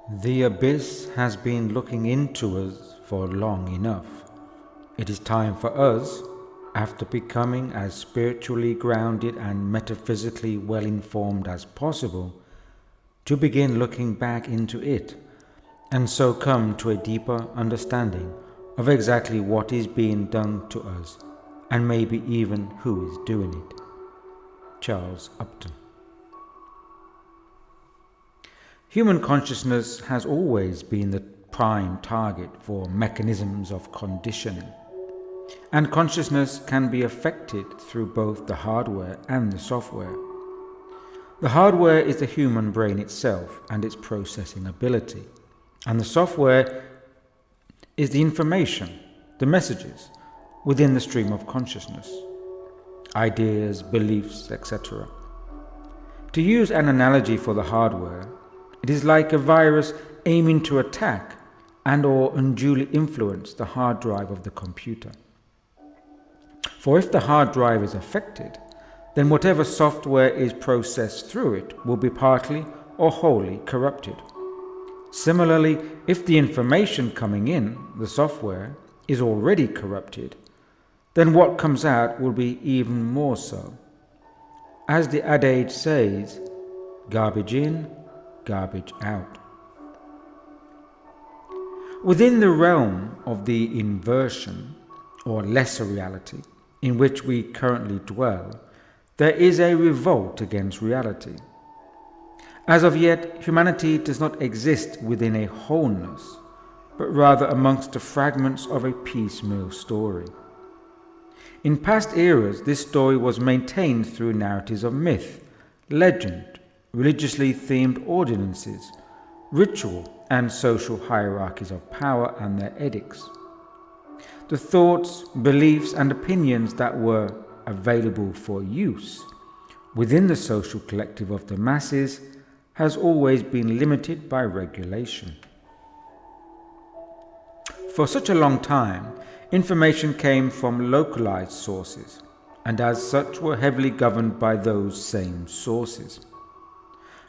The abyss has been looking into us for long enough. It is time for us, after becoming as spiritually grounded and metaphysically well informed as possible, to begin looking back into it, and so come to a deeper understanding of exactly what is being done to us, and maybe even who is doing it. Charles Upton. Human consciousness has always been the prime target for mechanisms of conditioning, and consciousness can be affected through both the hardware and the software. The hardware is the human brain itself and its processing ability, and the software is the information, the messages, within the stream of consciousness, ideas, beliefs, etc. To use an analogy for the hardware, it is like a virus aiming to attack and/or unduly influence the hard drive of the computer. For if the hard drive is affected, then whatever software is processed through it will be partly or wholly corrupted. Similarly, if the information coming in, the software, is already corrupted, then what comes out will be even more so. As the adage says, garbage in, garbage out. Within the realm of the inversion, or lesser reality, in which we currently dwell, there is a revolt against reality. As of yet, humanity does not exist within a wholeness, but rather amongst the fragments of a piecemeal story. In past eras, this story was maintained through narratives of myth, legend, religiously themed ordinances, ritual, and social hierarchies of power and their edicts. The thoughts, beliefs, and opinions that were available for use within the social collective of the masses has always been limited by regulation. For such a long time, information came from localized sources, and as such were heavily governed by those same sources.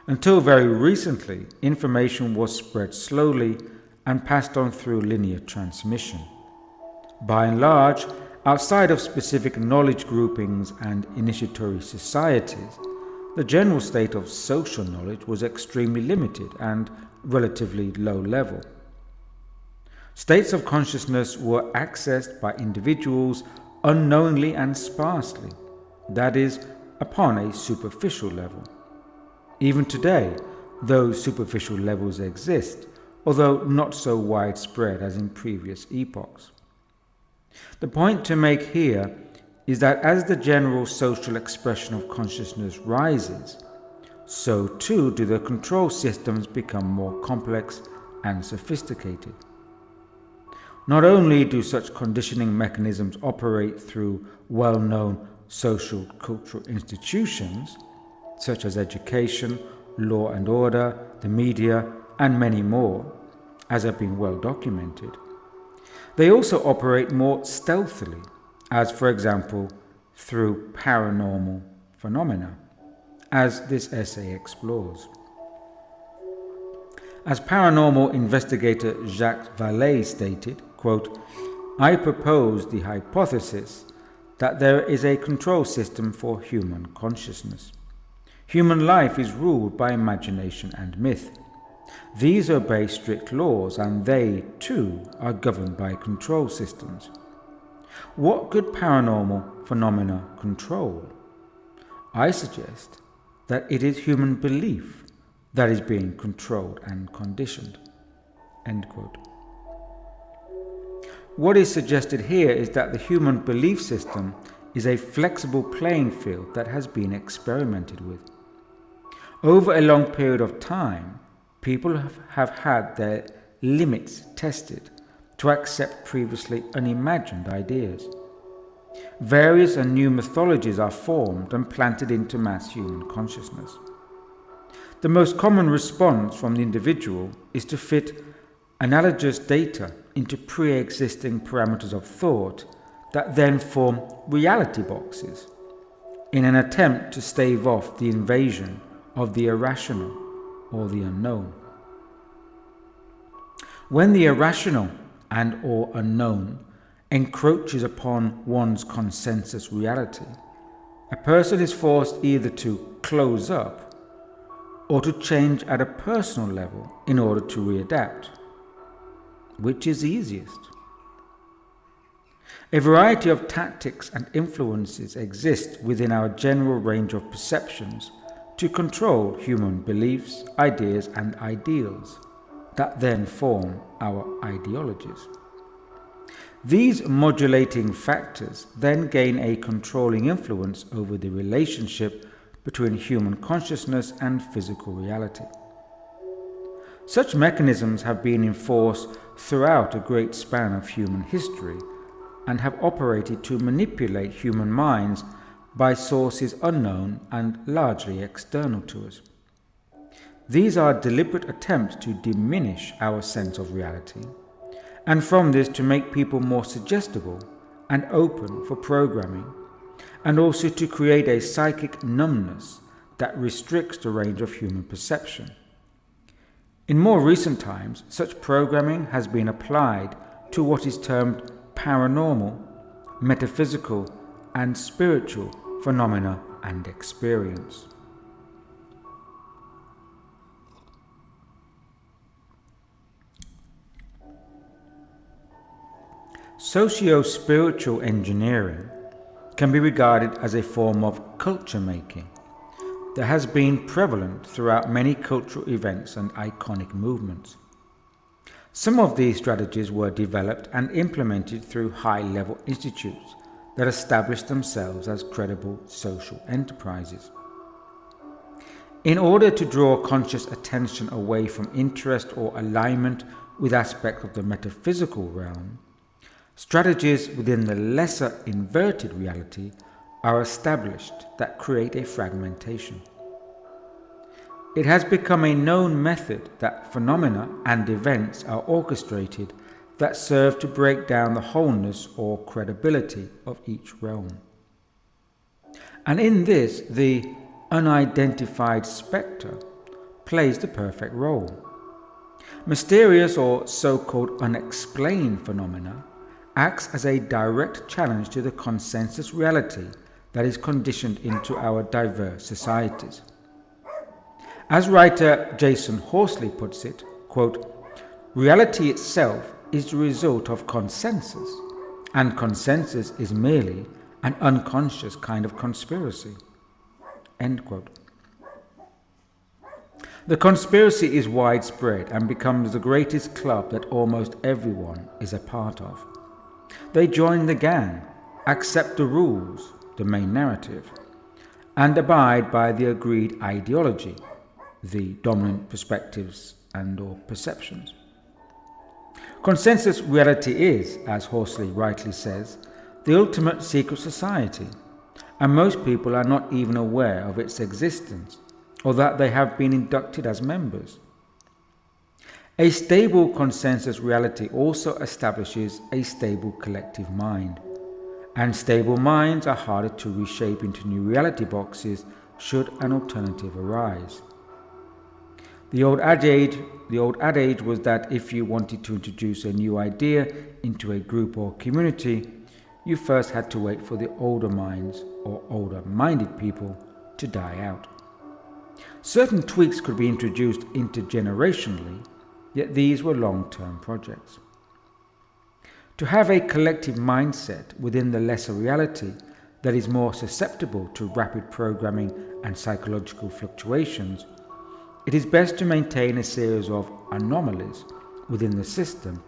Until very recently, information was spread slowly and passed on through linear transmission. By and large, outside of specific knowledge groupings and initiatory societies, the general state of social knowledge was extremely limited and relatively low level. States of consciousness were accessed by individuals unknowingly and sparsely, that is, upon a superficial level. Even today, those superficial levels exist, although not so widespread as in previous epochs. The point to make here is that as the general social expression of consciousness rises, so too do the control systems become more complex and sophisticated. Not only do such conditioning mechanisms operate through well-known social cultural institutions, such as education, law and order, the media, and many more, as have been well documented, they also operate more stealthily, as for example through paranormal phenomena, as this essay explores. As paranormal investigator Jacques Vallée stated, quote, "I propose the hypothesis that there is a control system for human consciousness. Human life is ruled by imagination and myth. These obey strict laws, and they, too, are governed by control systems. What could paranormal phenomena control? I suggest that it is human belief that is being controlled and conditioned." End quote. What is suggested here is that the human belief system is a flexible playing field that has been experimented with. Over a long period of time, people have had their limits tested to accept previously unimagined ideas. Various and new mythologies are formed and planted into mass human consciousness. The most common response from the individual is to fit analogous data into pre-existing parameters of thought that then form reality boxes in an attempt to stave off the invasion of the irrational or the unknown. When the irrational and or unknown encroaches upon one's consensus reality, a person is forced either to close up or to change at a personal level in order to readapt. Which is easiest? A variety of tactics and influences exist within our general range of perceptions to control human beliefs, ideas, and ideals that then form our ideologies. These modulating factors then gain a controlling influence over the relationship between human consciousness and physical reality. Such mechanisms have been in force throughout a great span of human history and have operated to manipulate human minds by sources unknown and largely external to us. These are deliberate attempts to diminish our sense of reality, and from this to make people more suggestible and open for programming, and also to create a psychic numbness that restricts the range of human perception. In more recent times, such programming has been applied to what is termed paranormal, metaphysical, and spiritual phenomena and experience. Socio-spiritual engineering can be regarded as a form of culture making that has been prevalent throughout many cultural events and iconic movements. Some of these strategies were developed and implemented through high-level institutes that established themselves as credible social enterprises. In order to draw conscious attention away from interest or alignment with aspects of the metaphysical realm, strategies within the lesser inverted reality are established that create a fragmentation. It has become a known method that phenomena and events are orchestrated that serve to break down the wholeness or credibility of each realm. And in this, the unidentified spectre plays the perfect role. Mysterious or so-called unexplained phenomena acts as a direct challenge to the consensus reality that is conditioned into our diverse societies. As writer Jason Horsley puts it, quote, "Reality itself is the result of consensus, and consensus is merely an unconscious kind of conspiracy." End quote. The conspiracy is widespread and becomes the greatest club that almost everyone is a part of. They join the gang, accept the rules, the main narrative, and abide by the agreed ideology, the dominant perspectives and or perceptions. Consensus reality is, as Horsley rightly says, the ultimate secret society, and most people are not even aware of its existence or that they have been inducted as members. A stable consensus reality also establishes a stable collective mind, and stable minds are harder to reshape into new reality boxes should an alternative arise. The old adage was that if you wanted to introduce a new idea into a group or community, you first had to wait for the older minds or older-minded people to die out. Certain tweaks could be introduced intergenerationally, yet these were long-term projects. To have a collective mindset within the lesser reality that is more susceptible to rapid programming and psychological fluctuations, it is best to maintain a series of anomalies within the system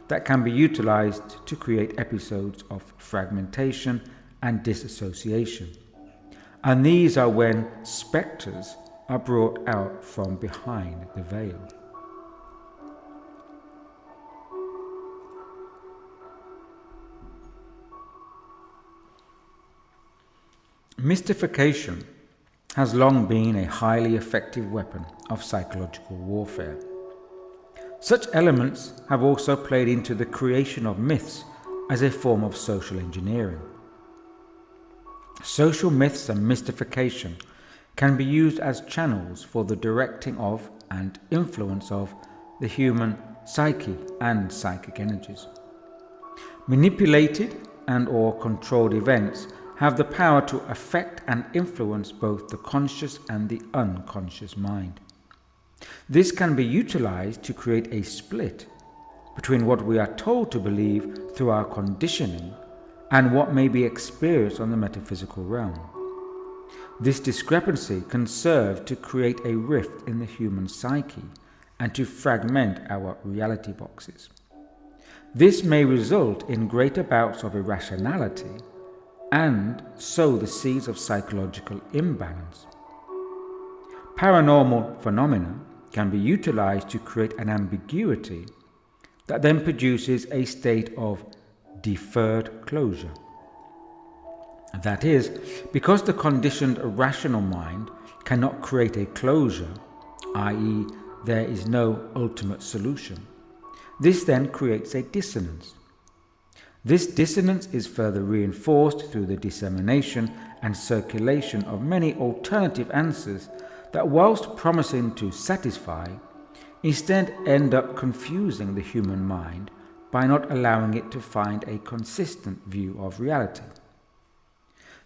that can be utilized to create episodes of fragmentation and disassociation. And these are when spectres are brought out from behind the veil. Mystification has long been a highly effective weapon of psychological warfare. Such elements have also played into the creation of myths as a form of social engineering. Social myths and mystification can be used as channels for the directing of and influence of the human psyche and psychic energies. Manipulated and/or controlled events have the power to affect and influence both the conscious and the unconscious mind. This can be utilized to create a split between what we are told to believe through our conditioning and what may be experienced on the metaphysical realm. This discrepancy can serve to create a rift in the human psyche and to fragment our reality boxes. This may result in greater bouts of irrationality and sow the seeds of psychological imbalance. Paranormal phenomena can be utilized to create an ambiguity that then produces a state of deferred closure. That is, because the conditioned rational mind cannot create a closure, i.e., there is no ultimate solution, this then creates a dissonance. This dissonance is further reinforced through the dissemination and circulation of many alternative answers that, whilst promising to satisfy, instead end up confusing the human mind by not allowing it to find a consistent view of reality.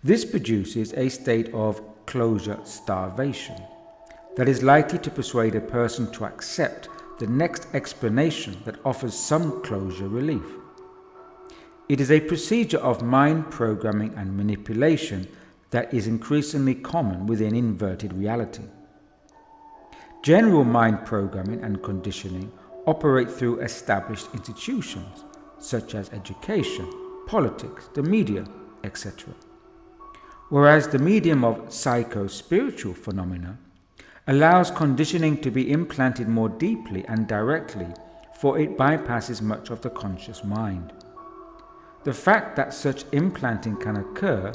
This produces a state of closure starvation that is likely to persuade a person to accept the next explanation that offers some closure relief. It is a procedure of mind programming and manipulation that is increasingly common within inverted reality. General mind programming and conditioning operate through established institutions such as education, politics, the media, etc. Whereas the medium of psycho-spiritual phenomena allows conditioning to be implanted more deeply and directly, for it bypasses much of the conscious mind. The fact that such implanting can occur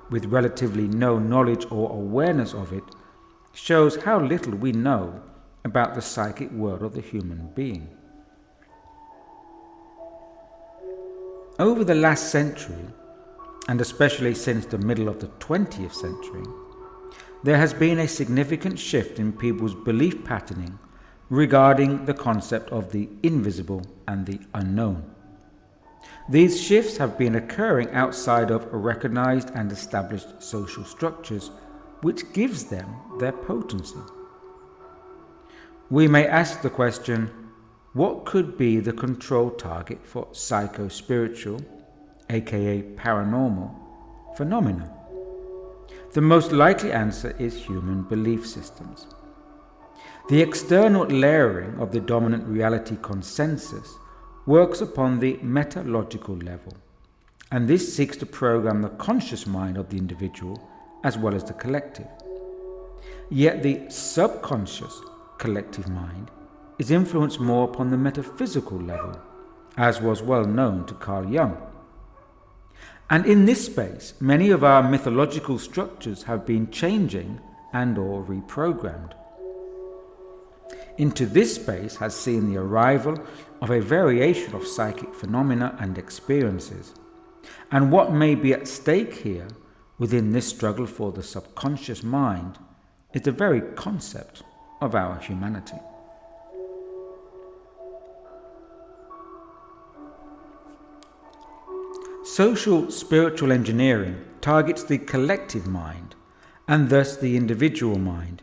with relatively no knowledge or awareness of it shows how little we know about the psychic world of the human being. Over the last century, and especially since the middle of the 20th century, there has been a significant shift in people's belief patterning regarding the concept of the invisible and the unknown. These shifts have been occurring outside of recognized and established social structures, which gives them their potency. We may ask the question, what could be the control target for psycho-spiritual, aka paranormal, phenomena? The most likely answer is human belief systems. The external layering of the dominant reality consensus works upon the metalogical level, and this seeks to program the conscious mind of the individual as well as the collective. Yet the subconscious collective mind is influenced more upon the metaphysical level, as was well known to Carl Jung. And in this space, many of our mythological structures have been changing and/or reprogrammed. Into this space has seen the arrival of a variation of psychic phenomena and experiences. And what may be at stake here within this struggle for the subconscious mind is the very concept of our humanity. Social spiritual engineering targets the collective mind and thus the individual mind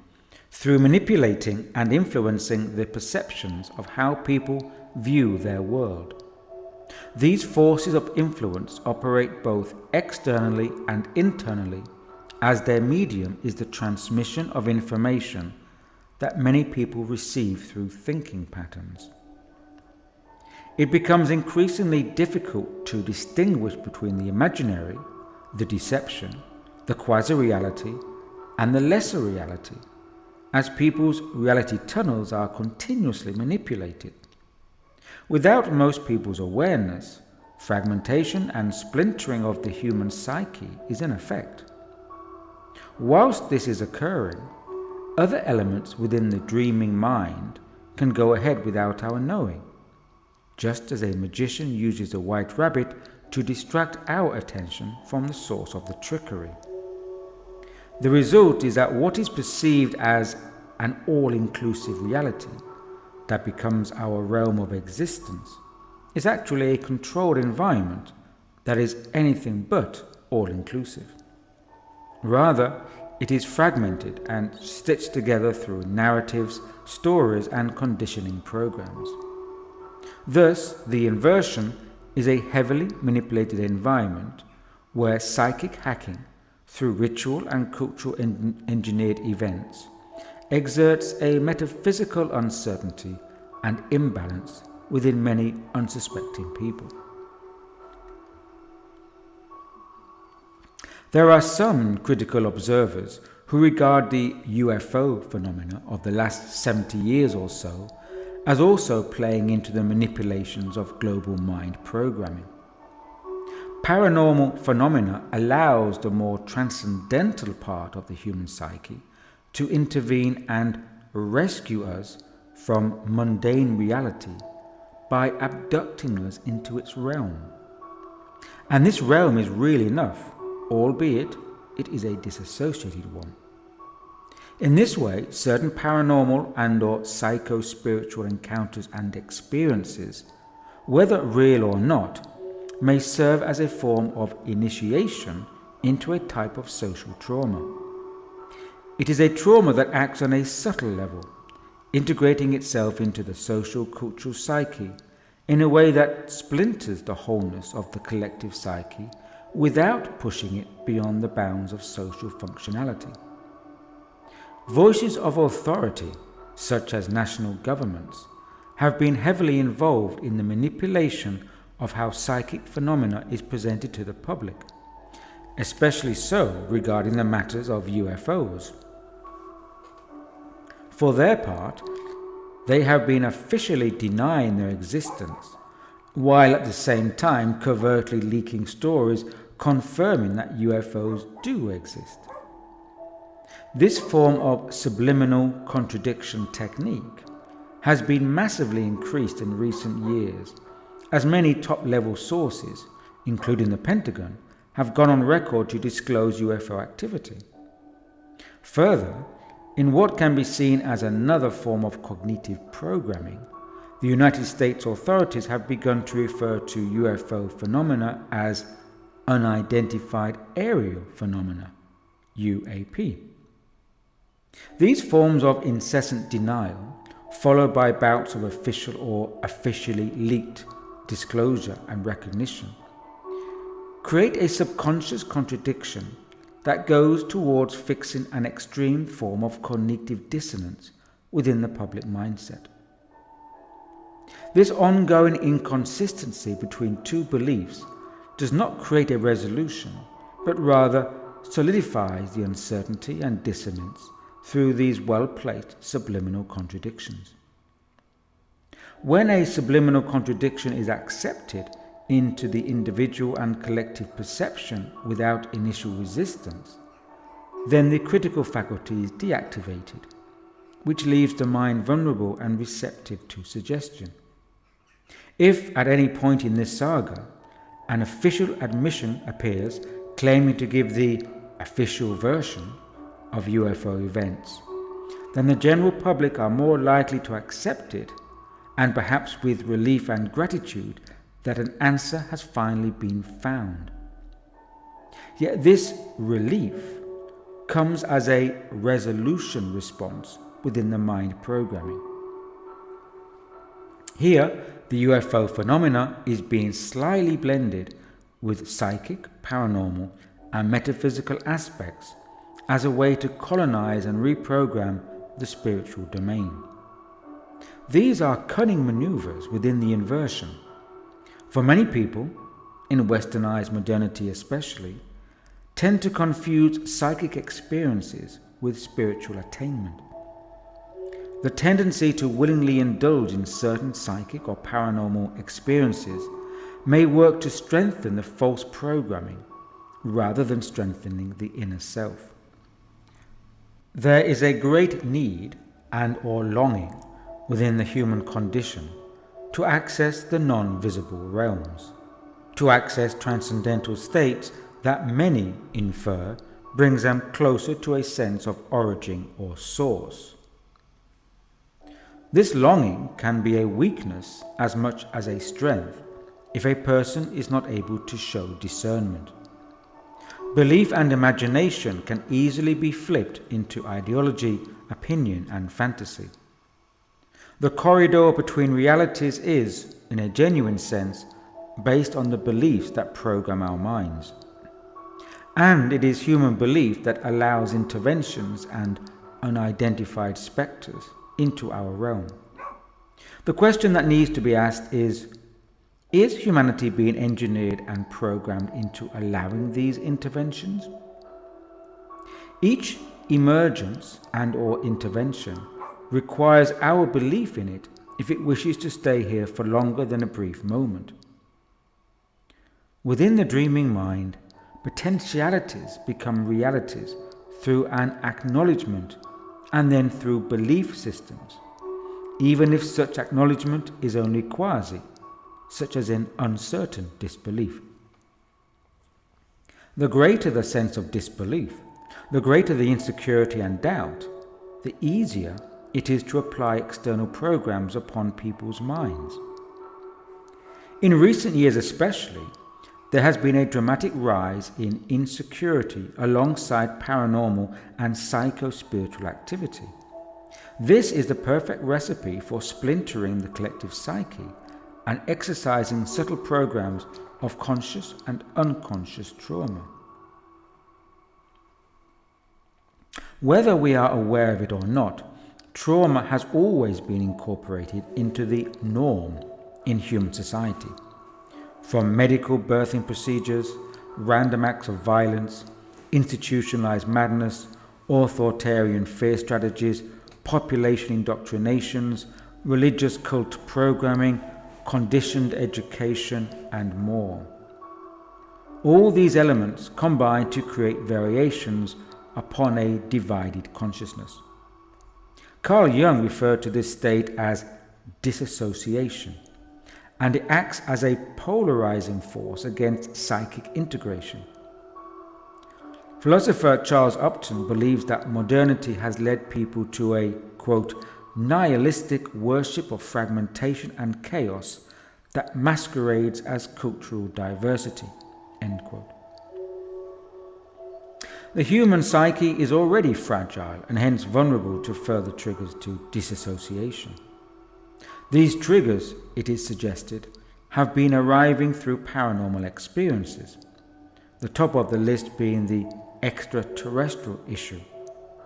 through manipulating and influencing the perceptions of how people view their world. These forces of influence operate both externally and internally, as their medium is the transmission of information that many people receive through thinking patterns. It becomes increasingly difficult to distinguish between the imaginary, the deception, the quasi-reality, and the lesser reality, as people's reality tunnels are continuously manipulated. Without most people's awareness, fragmentation and splintering of the human psyche is in effect. Whilst this is occurring, other elements within the dreaming mind can go ahead without our knowing, just as a magician uses a white rabbit to distract our attention from the source of the trickery. The result is that what is perceived as an all-inclusive reality that becomes our realm of existence is actually a controlled environment that is anything but all-inclusive. Rather, it is fragmented and stitched together through narratives, stories, and conditioning programs. Thus, the inversion is a heavily manipulated environment where psychic hacking, through ritual and cultural engineered events, exerts a metaphysical uncertainty and imbalance within many unsuspecting people. There are some critical observers who regard the UFO phenomena of the last 70 years or so as also playing into the manipulations of global mind programming. Paranormal phenomena allows the more transcendental part of the human psyche to intervene and rescue us from mundane reality by abducting us into its realm. And this realm is real enough, albeit it is a disassociated one. In this way, certain paranormal and/or psycho-spiritual encounters and experiences, whether real or not, may serve as a form of initiation into a type of social trauma. It is a trauma that acts on a subtle level, integrating itself into the social cultural psyche in a way that splinters the wholeness of the collective psyche without pushing it beyond the bounds of social functionality. Voices of authority, such as national governments, have been heavily involved in the manipulation of how psychic phenomena is presented to the public, especially so regarding the matters of UFOs. For their part, they have been officially denying their existence, while at the same time covertly leaking stories confirming that UFOs do exist. This form of subliminal contradiction technique has been massively increased in recent years, as many top-level sources, including the Pentagon, have gone on record to disclose UFO activity. Further, in what can be seen as another form of cognitive programming, the United States authorities have begun to refer to UFO phenomena as Unidentified Aerial Phenomena, UAP. These forms of incessant denial, followed by bouts of official or officially leaked disclosure and recognition, create a subconscious contradiction that goes towards fixing an extreme form of cognitive dissonance within the public mindset. This ongoing inconsistency between two beliefs does not create a resolution, but rather solidifies the uncertainty and dissonance through these well-placed subliminal contradictions. When a subliminal contradiction is accepted into the individual and collective perception without initial resistance, then the critical faculty is deactivated, which leaves the mind vulnerable and receptive to suggestion. If at any point in this saga an official admission appears claiming to give the official version of UFO events, then the general public are more likely to accept it, and perhaps with relief and gratitude that an answer has finally been found. Yet this relief comes as a resolution response within the mind programming. Here, the UFO phenomena is being slyly blended with psychic, paranormal, and metaphysical aspects as a way to colonize and reprogram the spiritual domain. These are cunning maneuvers within the inversion. For many people, in westernized modernity especially, tend to confuse psychic experiences with spiritual attainment. The tendency to willingly indulge in certain psychic or paranormal experiences may work to strengthen the false programming rather than strengthening the inner self. There is a great need and/or longing within the human condition to access the non-visible realms, to access transcendental states that many infer brings them closer to a sense of origin or source. This longing can be a weakness as much as a strength if a person is not able to show discernment. Belief and imagination can easily be flipped into ideology, opinion, and fantasy. The corridor between realities is, in a genuine sense, based on the beliefs that program our minds. And it is human belief that allows interventions and unidentified spectres into our realm. The question that needs to be asked is humanity being engineered and programmed into allowing these interventions? Each emergence and/or intervention requires our belief in it if it wishes to stay here for longer than a brief moment. Within the dreaming mind, potentialities become realities through an acknowledgement and then through belief systems, even if such acknowledgement is only quasi, such as in uncertain disbelief. The greater the sense of disbelief, the greater the insecurity and doubt, the easier it is to apply external programs upon people's minds. In recent years especially, there has been a dramatic rise in insecurity alongside paranormal and psycho-spiritual activity. This is the perfect recipe for splintering the collective psyche and exercising subtle programs of conscious and unconscious trauma. Whether we are aware of it or not, trauma has always been incorporated into the norm in human society. From medical birthing procedures, random acts of violence, institutionalized madness, authoritarian fear strategies, population indoctrinations, religious cult programming, conditioned education, and more. All these elements combine to create variations upon a divided consciousness. Carl Jung referred to this state as disassociation, and it acts as a polarizing force against psychic integration. Philosopher Charles Upton believes that modernity has led people to a, quote, nihilistic worship of fragmentation and chaos that masquerades as cultural diversity, end quote. The human psyche is already fragile and hence vulnerable to further triggers to disassociation. These triggers, it is suggested, have been arriving through paranormal experiences, the top of the list being the extraterrestrial issue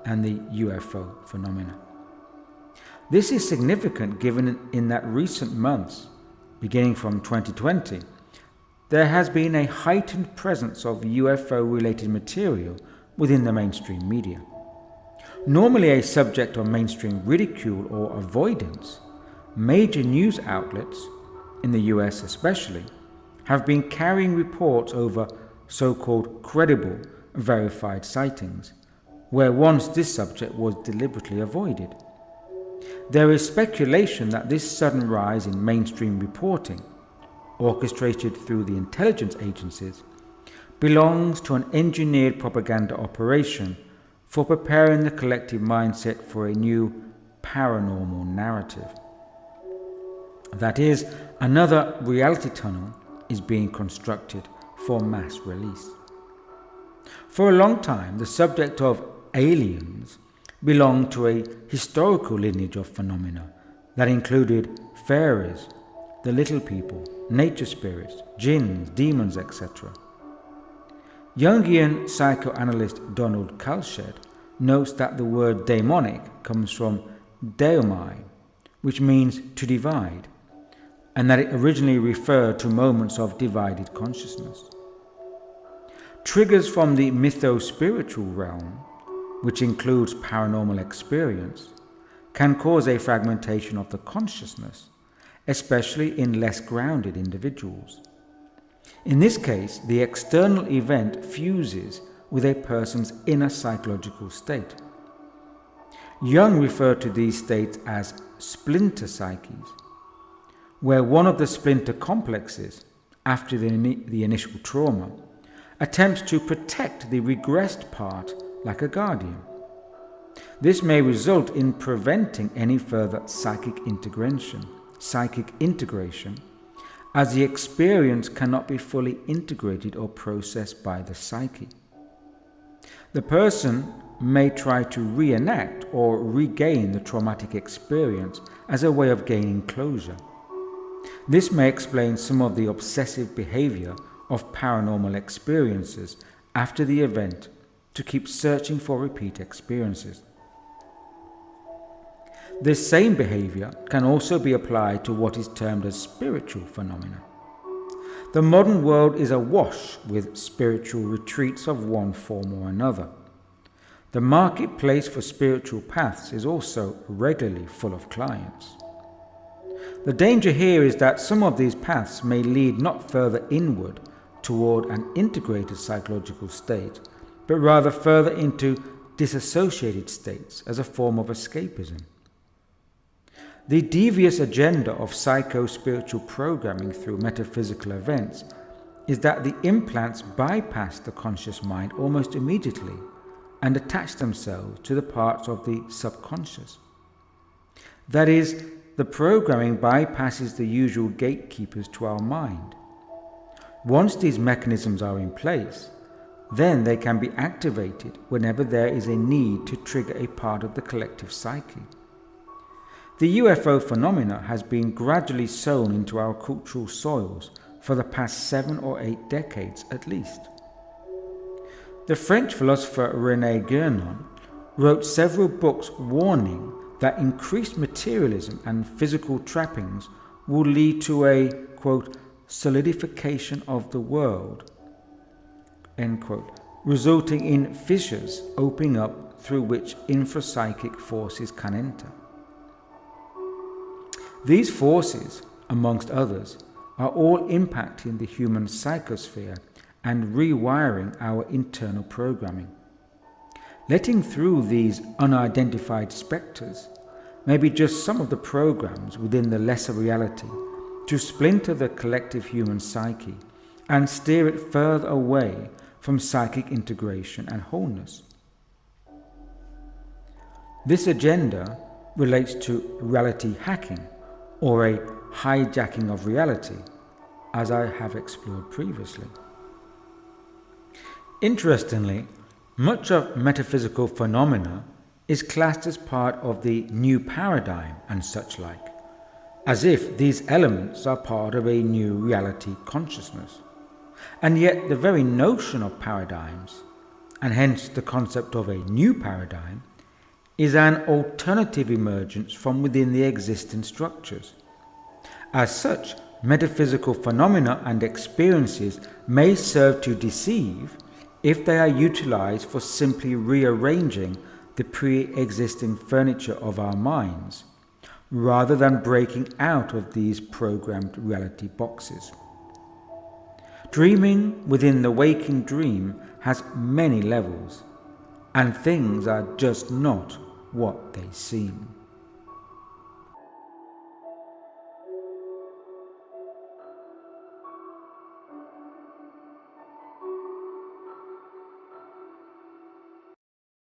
and the UFO phenomena. This is significant given in that recent months, beginning from 2020, there has been a heightened presence of UFO-related material within the mainstream media. Normally a subject of mainstream ridicule or avoidance, major news outlets, in the US especially, have been carrying reports over so-called credible, verified sightings, where once this subject was deliberately avoided. There is speculation that this sudden rise in mainstream reporting, orchestrated through the intelligence agencies, belongs to an engineered propaganda operation for preparing the collective mindset for a new paranormal narrative. That is, another reality tunnel is being constructed for mass release. For a long time, the subject of aliens belonged to a historical lineage of phenomena that included fairies, the little people, nature spirits, jinns, demons, etc. Jungian psychoanalyst Donald Kalshed notes that the word daemonic comes from deomai, which means to divide, and that it originally referred to moments of divided consciousness. Triggers from the mytho-spiritual realm, which includes paranormal experience, can cause a fragmentation of the consciousness, especially in less grounded individuals. In this case, the external event fuses with a person's inner psychological state. Jung referred to these states as splinter psyches, where one of the splinter complexes, after the initial trauma, attempts to protect the regressed part like a guardian. This may result in preventing any further psychic integration, as the experience cannot be fully integrated or processed by the psyche. The person may try to reenact or regain the traumatic experience as a way of gaining closure. This may explain some of the obsessive behavior of paranormal experiences after the event, to keep searching for repeat experiences. This same behavior can also be applied to what is termed as spiritual phenomena. The modern world is awash with spiritual retreats of one form or another. The marketplace for spiritual paths is also regularly full of clients. The danger here is that some of these paths may lead not further inward toward an integrated psychological state, but rather further into disassociated states as a form of escapism. The devious agenda of psycho-spiritual programming through metaphysical events is that the implants bypass the conscious mind almost immediately and attach themselves to the parts of the subconscious. That is, the programming bypasses the usual gatekeepers to our mind. Once these mechanisms are in place, then they can be activated whenever there is a need to trigger a part of the collective psyche. The UFO phenomena has been gradually sown into our cultural soils for the past 7 or 8 decades at least. The French philosopher René Guénon wrote several books warning that increased materialism and physical trappings will lead to a, quote, solidification of the world, end quote, resulting in fissures opening up through which infrapsychic forces can enter. These forces, amongst others, are all impacting the human psychosphere and rewiring our internal programming. Letting through these unidentified spectres may be just some of the programs within the lesser reality to splinter the collective human psyche and steer it further away from psychic integration and wholeness. This agenda relates to reality hacking, or a hijacking of reality, as I have explored previously. Interestingly, much of metaphysical phenomena is classed as part of the new paradigm and such like, as if these elements are part of a new reality consciousness. And yet the very notion of paradigms, and hence the concept of a new paradigm, is an alternative emergence from within the existing structures. As such, metaphysical phenomena and experiences may serve to deceive if they are utilized for simply rearranging the pre-existing furniture of our minds, rather than breaking out of these programmed reality boxes. Dreaming within the waking dream has many levels, and things are just not what they seem.